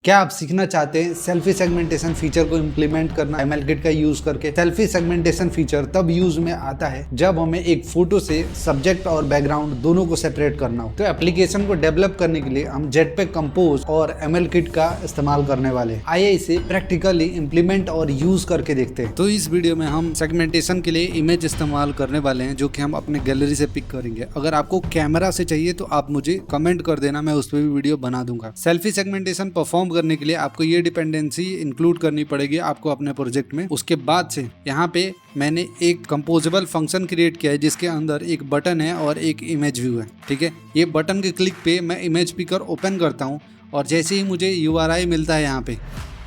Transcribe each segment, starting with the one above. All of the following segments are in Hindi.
क्या आप सीखना चाहते हैं सेल्फी सेगमेंटेशन फीचर को इम्प्लीमेंट करना MLKit का यूज करके? सेल्फी सेगमेंटेशन फीचर तब यूज में आता है जब हमें एक फोटो से सब्जेक्ट और बैकग्राउंड दोनों को सेपरेट करना हो। तो एप्लीकेशन को डेवलप करने के लिए हम जेटपैक कंपोज और MLKit का इस्तेमाल करने वाले हैं। आइए इसे प्रैक्टिकली इम्प्लीमेंट और यूज करके देखते हैं। तो इस वीडियो में हम सेगमेंटेशन के लिए इमेज इस्तेमाल करने वाले हैं जो कि हम अपने गैलरी से पिक करेंगे। अगर आपको कैमरा से चाहिए तो आप मुझे कमेंट कर देना, मैं उस पर भी वीडियो बना दूंगा। सेल्फी सेगमेंटेशन परफॉर्म करने के लिए आपको ये डिपेंडेंसी इंक्लूड करनी पड़ेगी आपको अपने प्रोजेक्ट में। उसके बाद से यहाँ पे मैंने एक कंपोजेबल फंक्शन क्रिएट किया है जिसके अंदर एक बटन है और एक इमेज व्यू है। ठीक है, ये बटन के क्लिक पे मैं इमेज पिकर ओपन करता हूँ और जैसे ही मुझे URI मिलता है यहाँ पे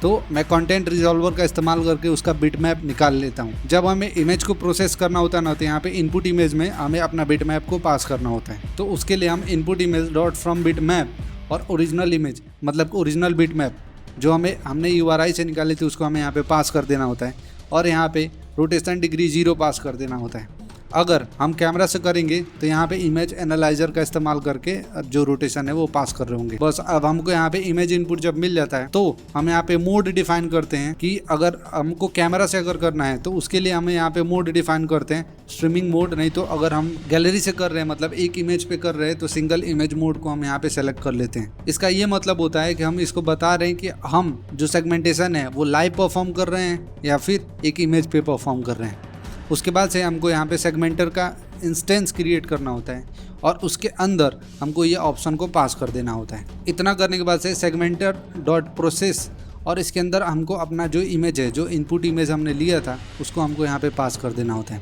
तो मैं कंटेंट रिजॉल्वर का इस्तेमाल करके उसका बिटमैप निकाल लेता हूँ। जब हमें इमेज को प्रोसेस करना होता है ना तो यहाँ पे इनपुट इमेज में हमें अपना बिटमैप को पास करना होता है। तो उसके लिए हम input image dot from bitmap और ओरिजिनल इमेज मतलब ओरिजिनल बिटमैप जो हमने URI से निकाली थी उसको हमें यहाँ पे पास कर देना होता है और यहाँ पे रोटेशन डिग्री 0 पास कर देना होता है। अगर हम कैमरा से करेंगे तो यहाँ पे इमेज एनालाइजर का इस्तेमाल करके जो रोटेशन है वो पास कर रहे होंगे। बस अब हमको यहाँ पे इमेज इनपुट जब मिल जाता है तो हम यहाँ पे मोड डिफाइन करते हैं कि अगर हमको कैमरा से अगर करना है तो उसके लिए हमें यहाँ पे मोड डिफाइन करते हैं स्ट्रीमिंग मोड। नहीं तो अगर हम गैलरी से कर रहे हैं मतलब एक इमेज पे कर रहे हैं तो सिंगल इमेज मोड को हम यहाँ पे सेलेक्ट कर लेते हैं। इसका ये मतलब होता है कि हम इसको बता रहे हैं कि हम जो सेगमेंटेशन है वो लाइव परफॉर्म कर रहे हैं या फिर एक इमेज पे परफॉर्म कर रहे हैं। उसके बाद से हमको यहाँ पे सेगमेंटर का इंस्टेंस क्रिएट करना होता है और उसके अंदर हमको ये ऑप्शन को पास कर देना होता है। इतना करने के बाद से सेगमेंटर डॉट प्रोसेस और इसके अंदर हमको अपना जो इमेज है जो इनपुट इमेज हमने लिया था उसको हमको यहाँ पे पास कर देना होता है।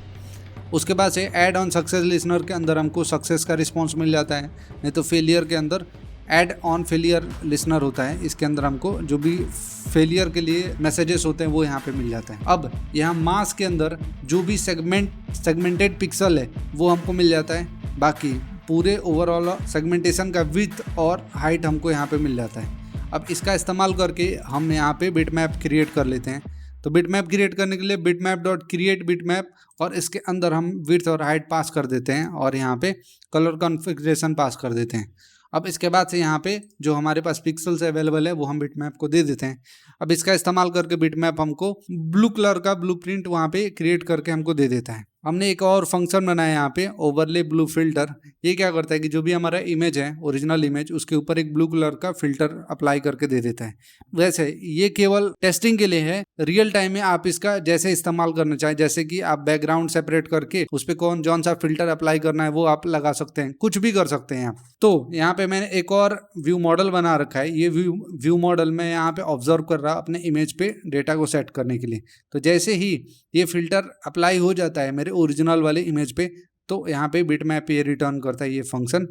उसके बाद से ऐड ऑन सक्सेस लिसनर के अंदर हमको सक्सेस का रिस्पॉन्स मिल जाता है, नहीं तो फेलियर के अंदर ऐड ऑन फेलियर लिसनर होता है। इसके अंदर हमको जो भी फेलियर के लिए मैसेजेस होते हैं वो यहाँ पे मिल जाता है। अब यहाँ मास के अंदर जो भी सेगमेंटेड पिक्सल है वो हमको मिल जाता है। बाकी पूरे ओवरऑल सेगमेंटेशन का विड्थ और हाइट हमको यहाँ पे मिल जाता है। अब इसका इस्तेमाल करके हम यहाँ पे बिटमैप क्रिएट कर लेते हैं। तो बिटमैप क्रिएट करने के लिए बिटमैप डॉट क्रिएट बिटमैप और इसके अंदर हम विड्थ और हाइट पास कर देते हैं और यहाँ पे कलर कॉन्फ़िगरेशन पास कर देते हैं। अब इसके बाद से यहाँ पे जो हमारे पास पिक्सल्स अवेलेबल है वो हम बिटमैप को दे देते हैं। अब इसका इस्तेमाल करके बिटमैप हमको ब्लू कलर का ब्लूप्रिंट वहाँ पे क्रिएट करके हमको दे देता है। हमने एक और फंक्शन बनाया यहाँ पे ओवरले ब्लू फिल्टर। ये क्या करता है कि जो भी हमारा इमेज है ओरिजिनल इमेज उसके ऊपर एक ब्लू कलर का फिल्टर अप्लाई करके दे देता है। वैसे ये केवल टेस्टिंग के लिए है, रियल टाइम में आप इसका जैसे इस्तेमाल करना चाहें, जैसे कि आप बैकग्राउंड सेपरेट करके उस पर कौन सा फिल्टर अप्लाई करना है वो आप लगा सकते हैं, कुछ भी कर सकते हैं आप। तो यहाँ पे मैंने एक और व्यू मॉडल बना रखा है। ये व्यू मॉडल में यहाँ पे ऑब्जर्व कर रहा अपने इमेज पे डेटा को सेट करने के लिए। तो जैसे ही ये फिल्टर अप्लाई हो जाता है मेरे ओरिजिनल वाले इमेज पे तो यहाँ पे बिटमैप ये रिटर्न करता है ये फंक्शन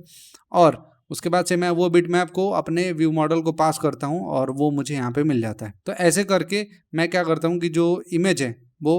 और उसके बाद से मैं वो बिटमैप को अपने व्यू मॉडल को पास करता हूँ और वो मुझे यहाँ पे मिल जाता है। तो ऐसे करके मैं क्या करता हूँ कि जो इमेज है वो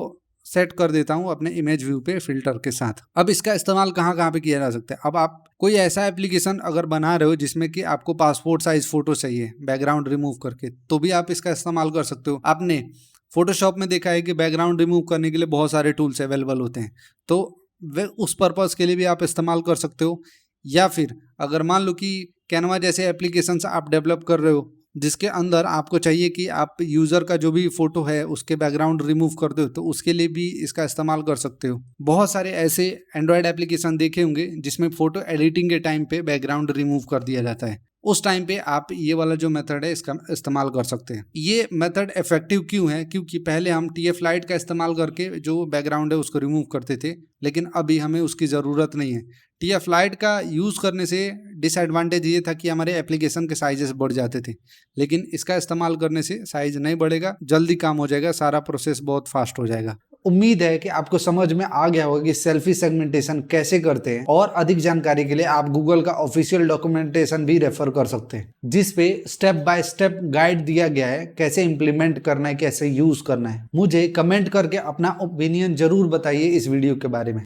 सेट कर देता हूँ अपने इमेज व्यू पे फिल्टर के साथ। अब इसका इस्तेमाल कहाँ पे किया जा सकता है। अब आप कोई ऐसा एप्लीकेशन अगर बना रहे हो जिसमें कि आपको पासपोर्ट साइज फोटो चाहिए बैकग्राउंड रिमूव करके तो भी आप इसका इस्तेमाल कर सकते हो। आपने फोटोशॉप में देखा है कि बैकग्राउंड रिमूव करने के लिए बहुत सारे टूल्स अवेलेबल होते हैं, तो वे उस पर्पज़ के लिए भी आप इस्तेमाल कर सकते हो। या फिर अगर मान लो कि कैनवा जैसे एप्लीकेशंस आप डेवलप कर रहे हो जिसके अंदर आपको चाहिए कि आप यूज़र का जो भी फोटो है उसके बैकग्राउंड रिमूव कर दो तो उसके लिए भी इसका इस्तेमाल कर सकते हो। बहुत सारे ऐसे एंड्रॉयड एप्लीकेशन देखे होंगे जिसमें फ़ोटो एडिटिंग के टाइम पे बैकग्राउंड रिमूव कर दिया जाता है। उस टाइम पे आप ये वाला जो मेथड है इसका इस्तेमाल कर सकते हैं। ये मेथड इफेक्टिव क्यों है? क्योंकि पहले हम TF लाइट का इस्तेमाल करके जो बैकग्राउंड है उसको रिमूव करते थे, लेकिन अभी हमें उसकी ज़रूरत नहीं है। TF लाइट का यूज़ करने से डिसएडवांटेज ये था कि हमारे एप्लीकेशन के साइजेस बढ़ जाते थे, लेकिन इसका इस्तेमाल करने से साइज नहीं बढ़ेगा, जल्दी काम हो जाएगा, सारा प्रोसेस बहुत फास्ट हो जाएगा। उम्मीद है कि आपको समझ में आ गया होगा कि सेल्फी सेगमेंटेशन कैसे करते हैं और अधिक जानकारी के लिए आप गूगल का ऑफिशियल डॉक्यूमेंटेशन भी रेफर कर सकते हैं जिस पे स्टेप बाय स्टेप गाइड दिया गया है कैसे इंप्लीमेंट करना है, कैसे यूज करना है। मुझे कमेंट करके अपना ओपिनियन जरूर बताइए इस वीडियो के बारे में।